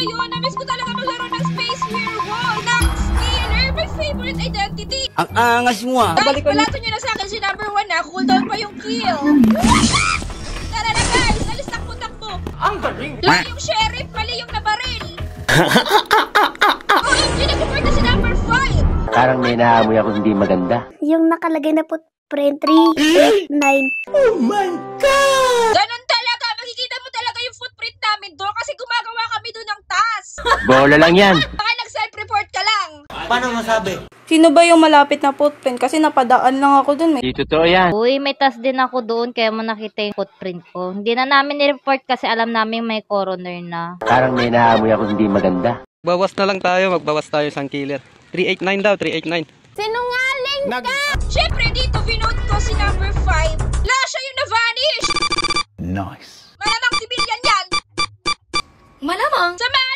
ngayon. Namiss ko talaga maglaro ng Space Werewolf. Next Killer, my favorite identity. Ang angas mo ah. Guys, palato nyo na sa akin si number 1 na. Cooldown pa yung kill. Tara na guys, alis takbo-takbo. Ang galing. Lang yung sheriff, mali yung nabaril. OMG, nag-report na si number 5. Parang may naamoy ako hindi maganda. Yung nakalagay na footprint 3, 8, 9. Oh my God! Ganun talaga. Makikita mo talaga yung footprint namin doon kasi gumagawa kami doon ng task. Bola lang yan. Baka nag-self-report ka lang. Paano masabi? Sino ba yung malapit na footprint? Kasi napadaan lang ako dun. Di totoo yan. Uy, may task din ako doon kaya mo nakita yung footprint ko. Hindi na namin ni-report kasi alam namin may coroner na. Parang may naamoy ako hindi maganda. Bawas na lang tayo, magbawas tayo sa killer. 389 daw, 389. Sinungaling ka! Siyempre dito, binote ko si number 5. Lasha yung na-vanish! Nice. Malamang civilian yan! Malamang? Sama